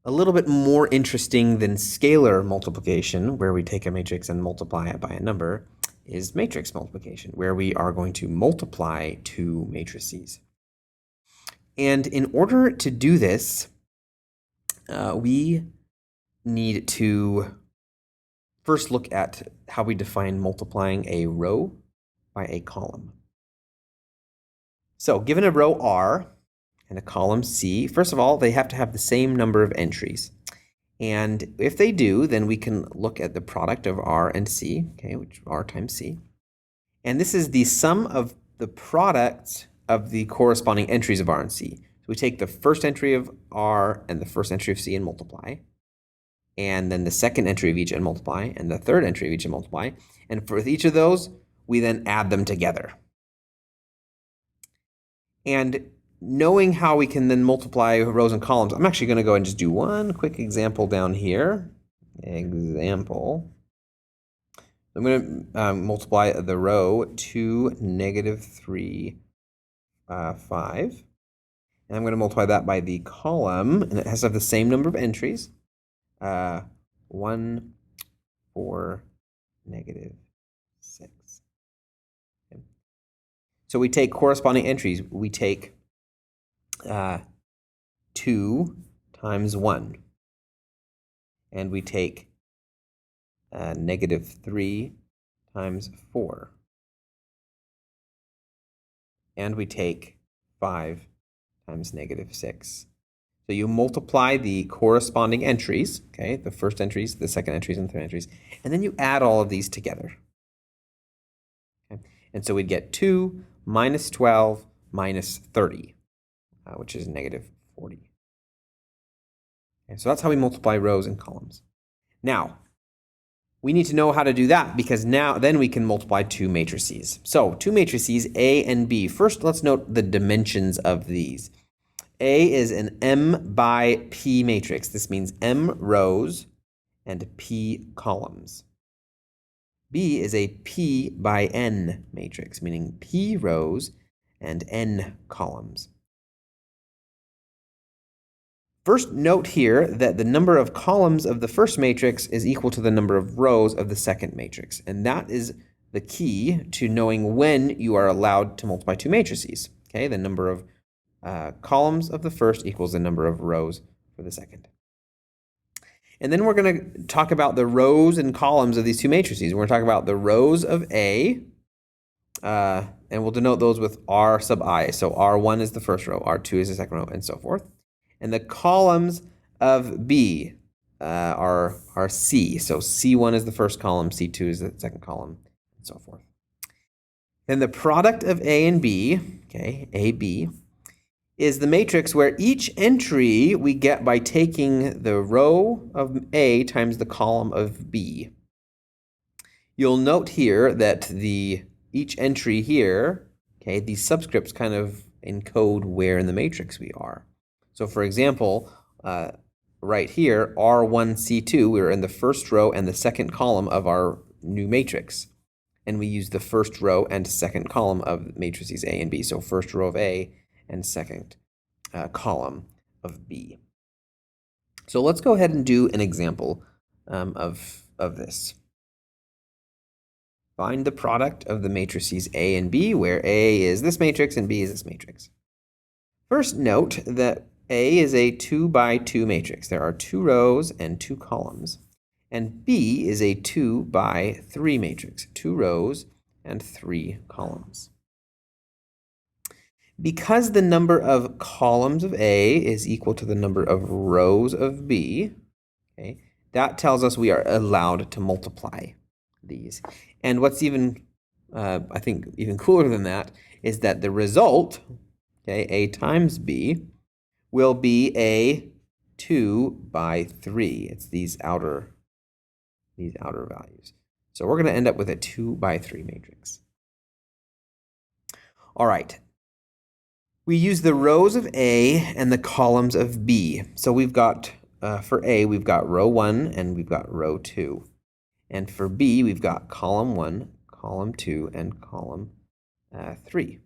A little bit more interesting than scalar multiplication, where we take a matrix and multiply it by a number, is matrix multiplication, where we are going to multiply two matrices. And in order to do this, we need to first look at how we define multiplying a row by a column. So given a row R and a column C, first of all, they have to have the same number of entries. And if they do, then we can look at the product of R and C, okay, which is R times C. And this is the sum of the products of the corresponding entries of R and C. So we take the first entry of R and the first entry of C and multiply, and then the second entry of each and multiply, and the third entry of each and multiply. And for each of those, we then add them together. And knowing how we can then multiply rows and columns, I'm actually going to go and just do one quick example down here. Example. I'm going to multiply the row 2, -3, 5. And I'm going to multiply that by the column, and it has to have the same number of entries. 1, 4, -6. Okay. So we take corresponding entries. We take 2 times 1. And we take -3 times 4. And we take 5 times -6. So you multiply the corresponding entries, okay, the first entries, the second entries, and the third entries, and then you add all of these together. Okay? And so we'd get 2 minus 12 minus 30, which is -40. Okay, so that's how we multiply rows and columns. Now, we need to know how to do that because then we can multiply two matrices. So two matrices, A and B. First, let's note the dimensions of these. A is an M by P matrix. This means M rows and P columns. B is a P by N matrix, meaning P rows and N columns. First, note here that the number of columns of the first matrix is equal to the number of rows of the second matrix. And that is the key to knowing when you are allowed to multiply two matrices. Okay, the number of columns of the first equals the number of rows for the second. And then we're going to talk about the rows and columns of these two matrices. We're going to talk about the rows of A, and we'll denote those with R sub I. So R1 is the first row, R2 is the second row, and so forth. And the columns of B are C. So C1 is the first column, C2 is the second column, and so forth. Then the product of A and B, okay, AB, is the matrix where each entry we get by taking the row of A times the column of B. You'll note here that each entry here, okay, these subscripts kind of encode where in the matrix we are. So for example, right here, R1C2, we're in the first row and the second column of our new matrix. And we use the first row and second column of matrices A and B. So first row of A and second column of B. So let's go ahead and do an example of this. Find the product of the matrices A and B, where A is this matrix and B is this matrix. First, note that A is a 2 by 2 matrix. There are 2 rows and 2 columns. And B is a 2 by 3 matrix, 2 rows and 3 columns. Because the number of columns of A is equal to the number of rows of B, okay, that tells us we are allowed to multiply these. And what's even, I think, even cooler than that is that the result, okay, A times B, will be a 2 by 3. It's these outer values. So we're going to end up with a 2 by 3 matrix. All right. We use the rows of A and the columns of B. So we've got, for A, we've got row 1 and we've got row 2. And for B, we've got column 1, column 2, and column 3.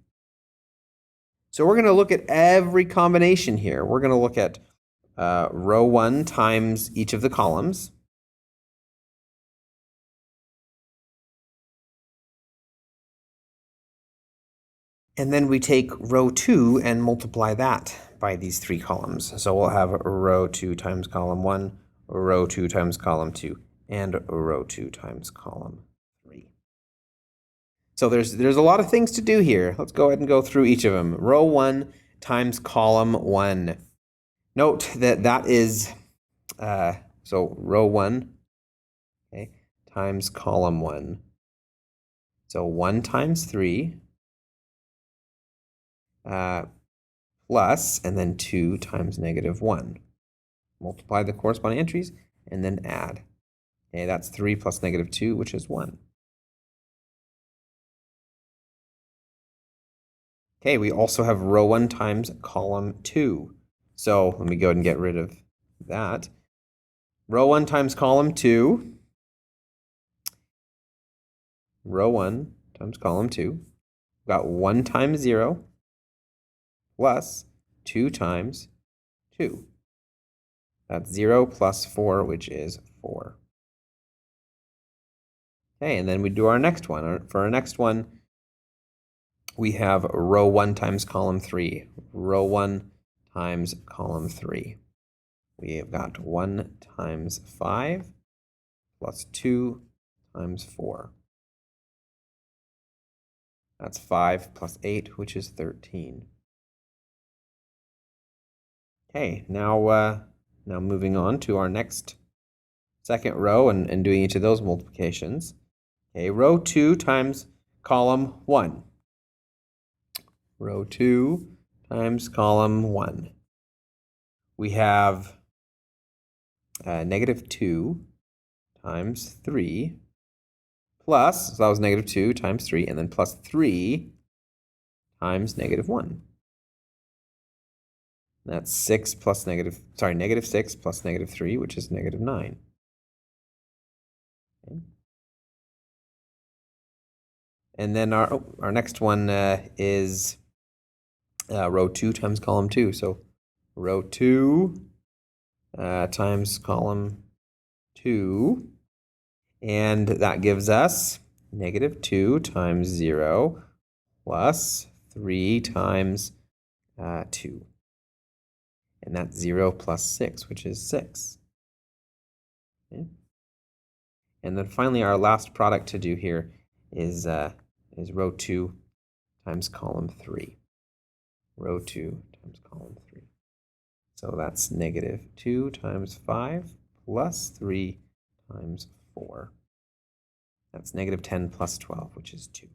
So we're going to look at every combination here. We're going to look at row 1 times each of the columns. And then we take row 2 and multiply that by these 3 columns. So we'll have row 2 times column 1, row 2 times column 2, and row 2 times column 3. So there's a lot of things to do here. Let's go ahead and go through each of them. Row 1 times column 1. Note that is, so row 1, okay, times column 1. So 1 times 3, plus, and then 2 times negative 1. Multiply the corresponding entries, and then add. Okay, that's 3 plus negative 2, which is 1. Okay, we also have row 1 times column 2. So let me go ahead and get rid of that. Row 1 times column 2. Row 1 times column 2. We've got 1 times 0 plus 2 times 2. That's 0 plus 4, which is 4. Okay, and then we do our next one. For our next one, we have row 1 times column 3. Row 1 times column 3. We have got 1 times 5 plus 2 times 4. That's 5 plus 8, which is 13. Okay, now moving on to our next second row and doing each of those multiplications. Okay, row 2 times column 1. Row 2 times column 1. We have negative 2 times 3 plus, so that was negative 2 times 3, and then plus 3 times negative 1. That's 6 plus negative 6 plus negative 3, which is negative 9. Okay. And then our next one is row 2 times column 2. So row 2 times column 2, and that gives us negative 2 times 0 plus 3 times 2. And that's 0 plus 6, which is 6. Okay. And then finally, our last product to do here is row 2 times column 3. Row 2 times column 3. So that's negative 2 times 5 plus 3 times 4. That's negative 10 plus 12, which is 2.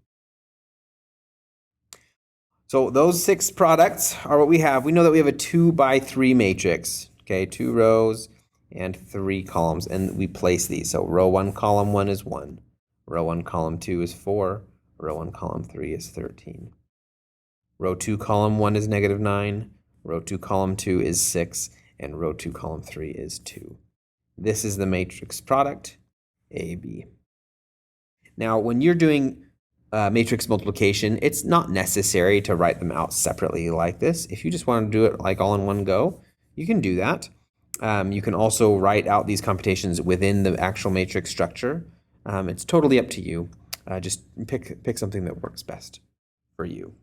So those 6 products are what we have. We know that we have a 2 by 3 matrix. Okay, 2 rows and 3 columns, and we place these. So row 1, column 1 is 1. Row 1, column 2 is 4. Row 1, column 3 is 13. Row 2, column 1 is negative 9. Row 2, column 2 is 6. And row 2, column 3 is 2. This is the matrix product, AB. Now, when you're doing matrix multiplication, it's not necessary to write them out separately like this. If you just want to do it like all in one go, you can do that. You can also write out these computations within the actual matrix structure. It's totally up to you. Just pick something that works best for you.